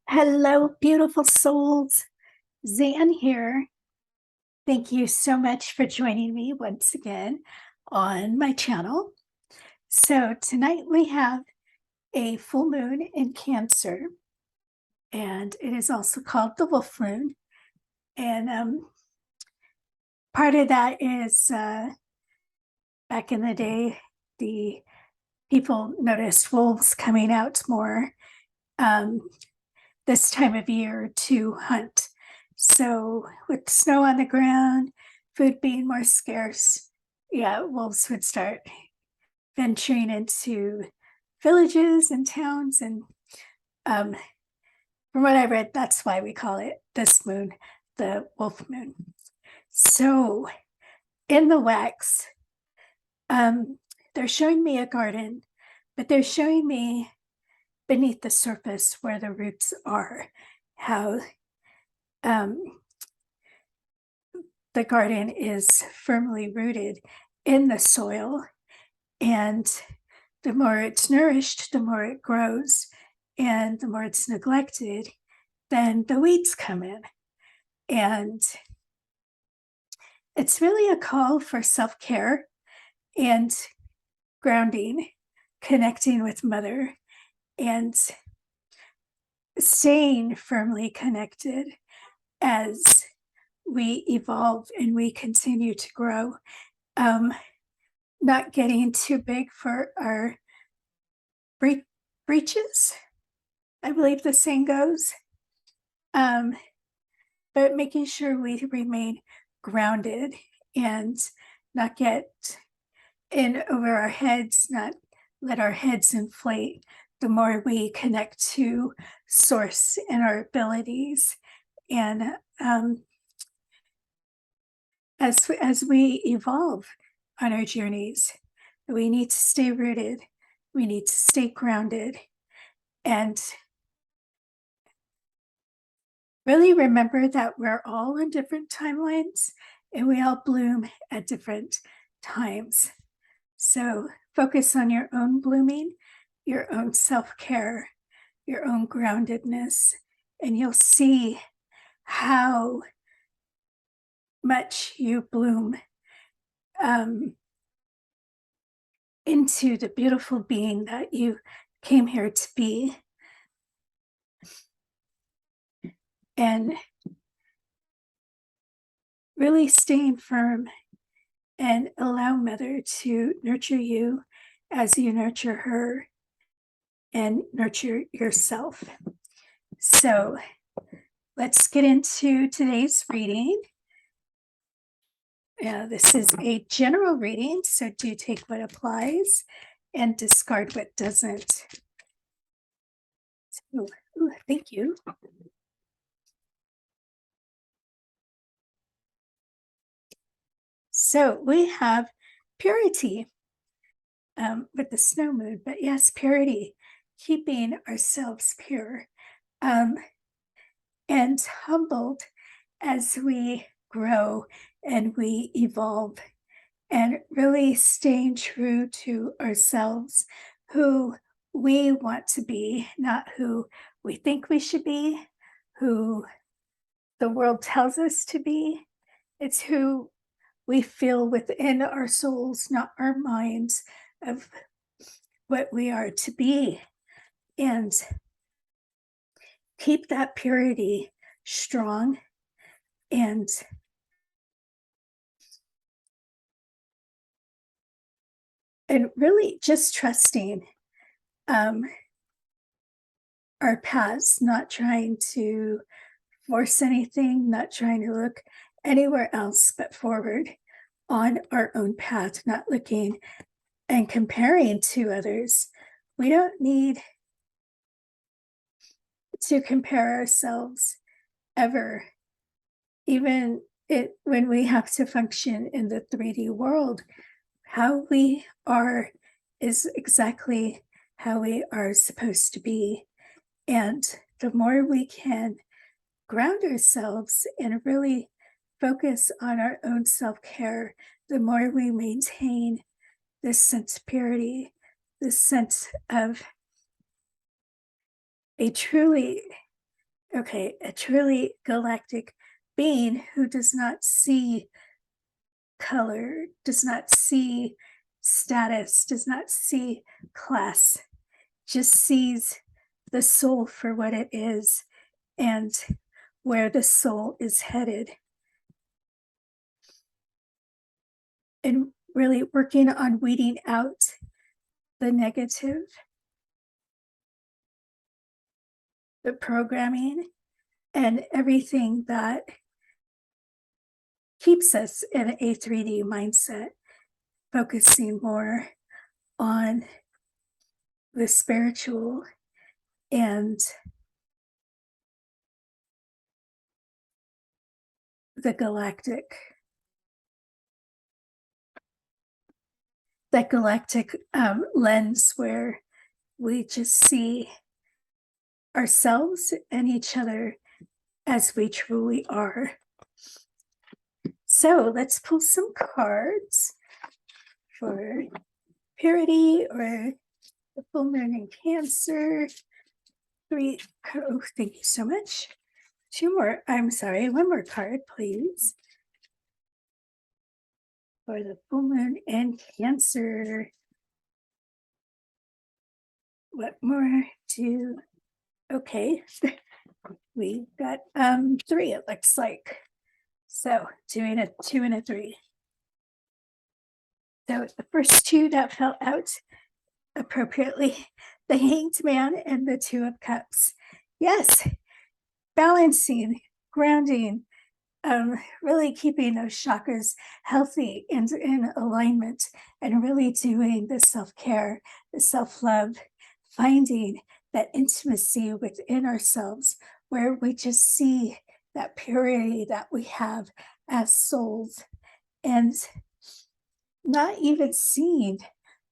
Hello, beautiful souls. Zan here. Thank you so much for joining me once again on my channel. So, tonight we have a full moon in Cancer, and it is also called the wolf moon. And part of that is back in the day, the people noticed wolves coming out more um, this time of year to hunt. So, with snow on the ground, food being more scarce, yeah, wolves would start venturing into villages and towns. And um, from what I read, that's why we call it this moon, the wolf moon. So, in the wax, um, they're showing me a garden, but they're showing me beneath the surface where the roots are, how um, the garden is firmly rooted in the soil. And the more it's nourished, the more it grows. And the more it's neglected, then the weeds come in. And it's really a call for self care and grounding, connecting with Mother, and staying firmly connected as we evolve and we continue to grow. Um, not getting too big for our breeches, I believe the saying goes. Um, but making sure we remain grounded and not get in over our heads, not let our heads inflate. The more we connect to source and our abilities, and as we evolve on our journeys, we need to stay rooted, we need to stay grounded, and really remember that we're all on different timelines and we all bloom at different times. So focus on your own blooming, your own self care, your own groundedness, and you'll see how much you bloom into the beautiful being that you came here to be. And really staying firm and allow Mother to nurture you as you nurture her and nurture yourself. So let's get into today's reading. This is a general reading, so do take what applies and discard what doesn't. Thank you. So we have purity with the snow moon, but yes, purity, keeping ourselves pure and humbled as we grow and we evolve, and really staying true to ourselves, who we want to be, not who we think we should be, who the world tells us to be. It's who we feel within our souls, not our minds, of what we are to be. And keep that purity strong, and really just trusting our paths, not trying to force anything, not trying to look anywhere else but forward on our own path, not looking and comparing to others. We don't need to compare ourselves ever, even when we have to function in the 3D world. How we are is exactly how we are supposed to be. And the more we can ground ourselves and really focus on our own self care, the more we maintain this sense of purity, this sense of a truly okay, a truly galactic being who does not see color, does not see status, does not see class, just sees the soul for what it is and where the soul is headed. And really working on weeding out the negative, the programming, and everything that keeps us in a 3D mindset, focusing more on the spiritual and the galactic. That galactic lens where we just see ourselves and each other as we truly are. So let's pull some cards for purity or the full moon in Cancer. Three, oh, thank you so much. Two more, I'm sorry, one more card, please. For the full moon in Cancer. What more to, okay. We got three, it looks like. So doing a 2 and a 3. So the first two that fell out appropriately, the Hanged Man and the Two of Cups. Yes, balancing, grounding, really keeping those chakras healthy and in alignment, and really doing the self-care, the self-love, finding that intimacy within ourselves where we just see that purity that we have as souls, and not even seeing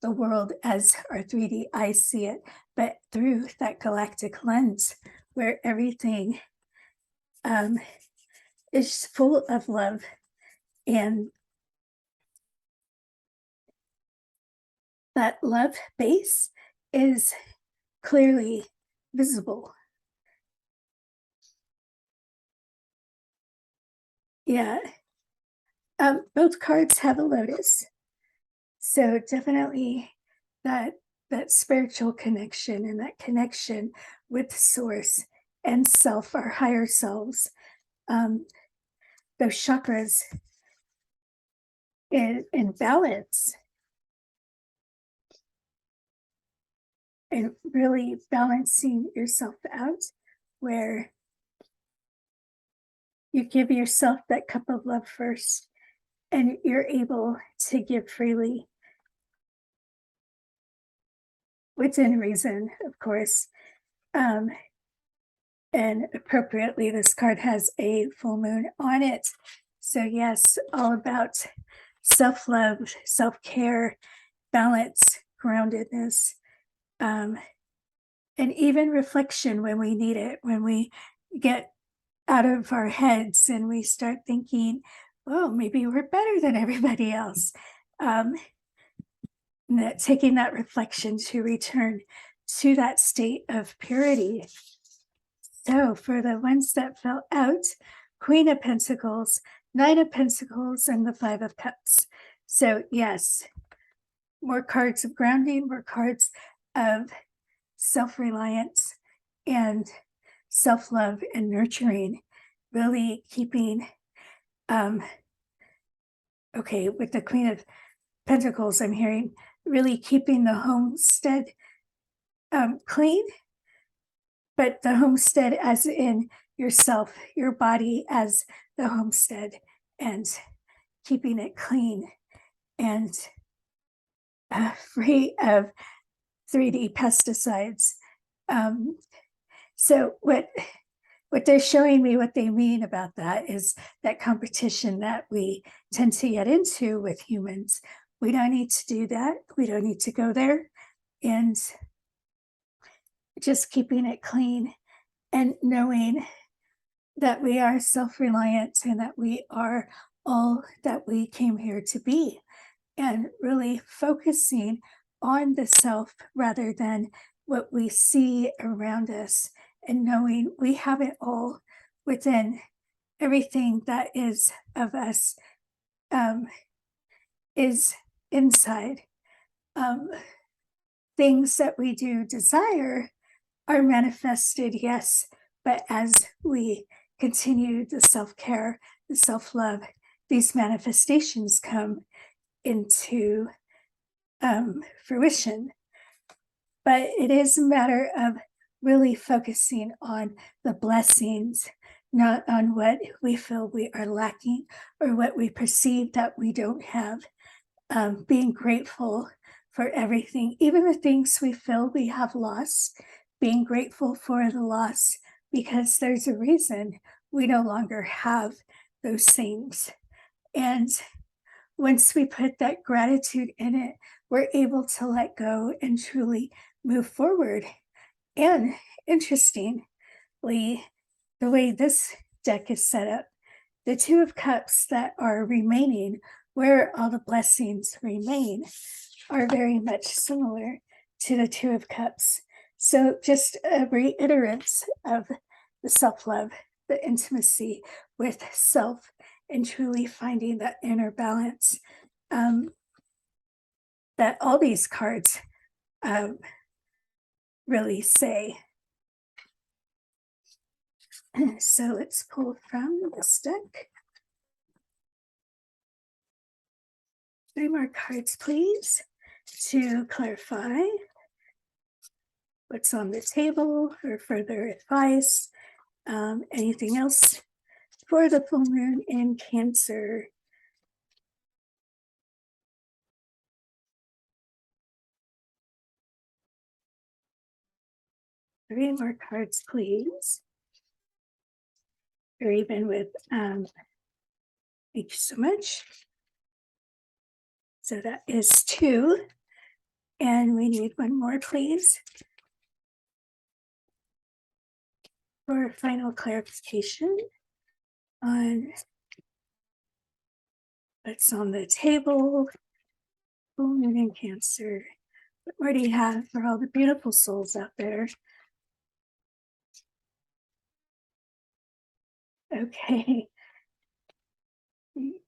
the world as our 3D eyes see it, but through that galactic lens where everything is full of love, and that love base is clearly visible. Yeah. Both cards have a lotus. So definitely that spiritual connection and that connection with source and self, our higher selves. Those chakras in balance, and really balancing yourself out where you give yourself that cup of love first and you're able to give freely within reason, of course. And appropriately, this card has a full moon on it. So yes, all about self-love, self-care, balance, groundedness, and even reflection when we need it, when we get out of our heads and we start thinking, oh, maybe we're better than everybody else. Taking that reflection to return to that state of purity. So for the ones that fell out, Queen of Pentacles, Nine of Pentacles, and the Five of Cups. So yes, more cards of grounding, more cards of self-reliance and self-love and nurturing, really keeping, okay, with the Queen of Pentacles, I'm hearing really keeping the homestead clean, but the homestead as in yourself, your body as the homestead, and keeping it clean and free of 3D pesticides. So what they're showing me, what they mean about that is that competition that we tend to get into with humans. We don't need to do that. We don't need to go there. And just keeping it clean and knowing that we are self-reliant and that we are all that we came here to be, and really focusing on the self rather than what we see around us, and knowing we have it all within. Everything that is of us um, is inside. Um, Things that we do desire are manifested, yes, but as we continue the self care, the self love, these manifestations come into fruition. But it is a matter of really focusing on the blessings, not on what we feel we are lacking or what we perceive that we don't have. Being grateful for everything, even the things we feel we have lost, being grateful for the loss because there's a reason we no longer have those things. And once we put that gratitude in it, we're able to let go and truly move forward. And interestingly, the way this deck is set up, the Two of Cups that are remaining, where all the blessings remain, are very much similar to the Two of Cups. So just a reiterance of the self-love, the intimacy with self, and truly finding that inner balance that all these cards um, really say. So let's pull from this deck. 3 more cards, please, to clarify what's on the table or further advice. Anything else for the full moon in Cancer? Three more cards, please. Or even with, thank you so much. So that is 2. And we need 1 more, please, for final clarification on what's on the table. Full moon in Cancer. What more do you have for all the beautiful souls out there? Okay.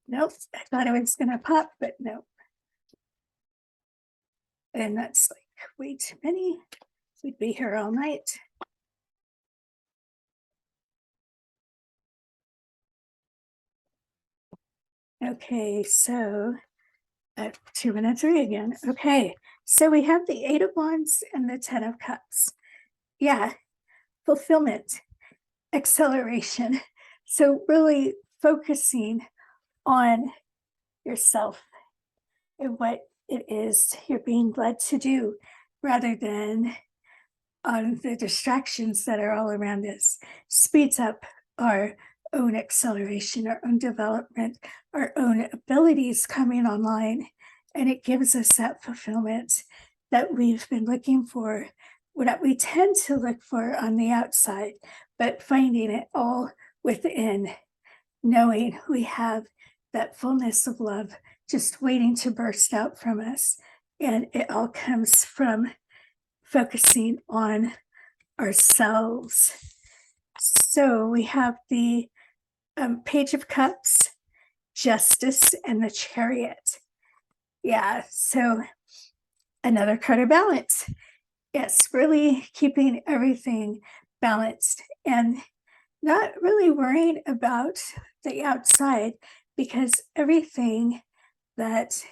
Nope, I thought it was gonna pop, but no. And that's like way too many. We'd be here all night. Okay, so 2 minutes 3 again. Okay, so we have the 8 of Wands and the 10 of Cups. Yeah, fulfillment, acceleration. So really focusing on yourself and what it is you're being led to do rather than on the distractions that are all around us, speeds up our own acceleration, our own development, our own abilities coming online. And it gives us that fulfillment that we've been looking for, what we tend to look for on the outside, but finding it all within, knowing we have that fullness of love just waiting to burst out from us. And it all comes from focusing on ourselves. So we have the Page of Cups, Justice, and the Chariot. Yeah, so another card of balance. Yes, really keeping everything balanced and not really worrying about the outside, because everything that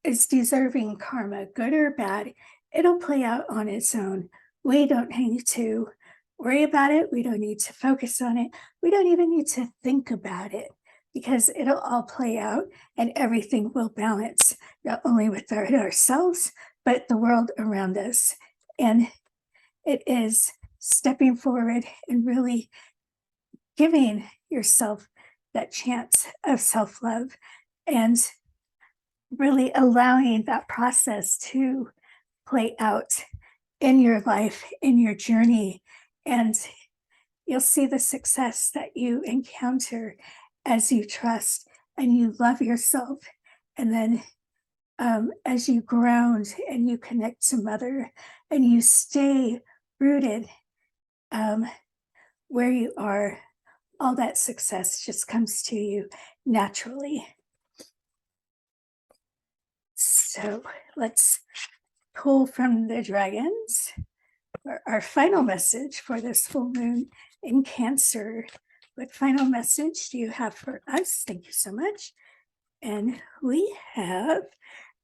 is deserving karma, good or bad, it'll play out on its own. We don't need to worry about it. We don't need to focus on it. We don't even need to think about it, because it'll all play out and everything will balance, not only with ourselves, but the world around us. And it is stepping forward and really giving yourself that chance of self-love and really allowing that process to play out in your life, in your journey. And you'll see the success that you encounter as you trust and you love yourself. And then as you ground and you connect to Mother and you stay rooted, where you are, all that success just comes to you naturally. So let's pull from the dragons for our final message for this full moon in Cancer. What final message do you have for us? Thank you so much. And we have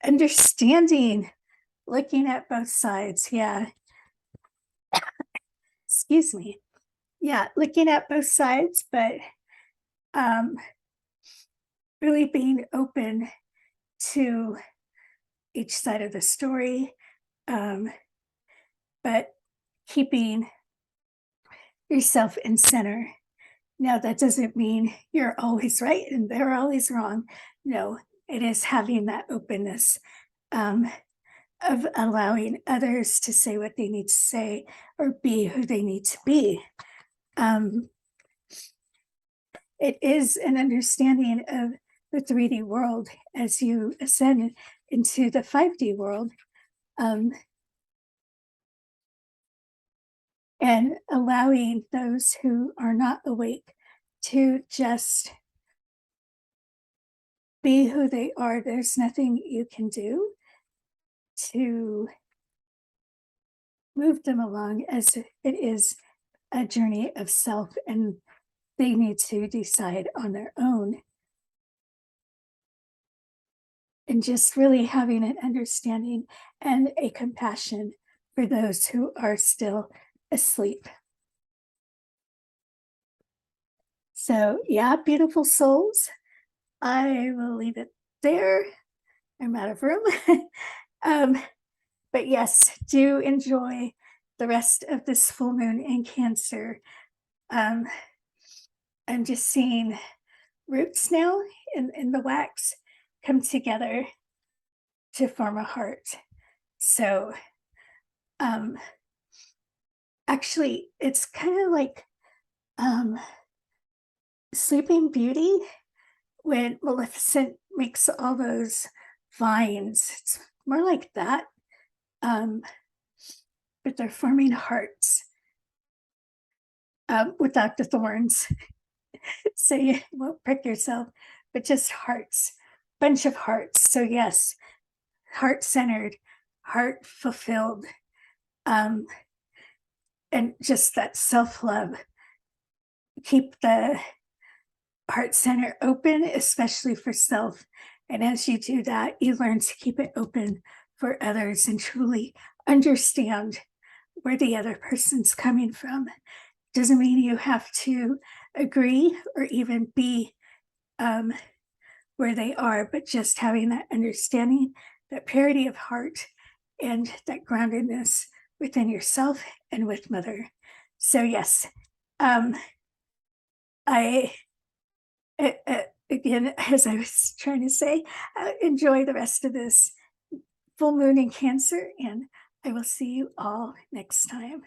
understanding, looking at both sides. Yeah. Excuse me. Yeah, looking at both sides, but um, really being open to each side of the story, but keeping yourself in center. Now, that doesn't mean you're always right and they're always wrong. No, it is having that openness, um, of allowing others to say what they need to say or be who they need to be. Um, it is an understanding of the 3D world as you ascend into the 5D world, and allowing those who are not awake to just be who they are. There's nothing you can do to move them along, as it is a journey of self, and they need to decide on their own. And just really having an understanding and a compassion for those who are still asleep. So, yeah, beautiful souls. I will leave it there. I'm out of room. But yes, do enjoy the rest of this full moon in Cancer. I'm just seeing roots now in the wax come together to form a heart. So, actually, it's kind of like Sleeping Beauty when Maleficent makes all those vines. It's more like that, but they're forming hearts without the thorns. So you won't prick yourself, but just hearts, bunch of hearts. So yes, heart centered, heart fulfilled, and just that self love. Keep the heart center open, especially for self. And as you do that, you learn to keep it open for others and truly understand where the other person's coming from. Doesn't mean you have to agree or even be where they are, but just having that understanding, that purity of heart, and that groundedness within yourself and with Mother. So, yes, I again, as I was trying to say, enjoy the rest of this full moon in Cancer, and I will see you all next time.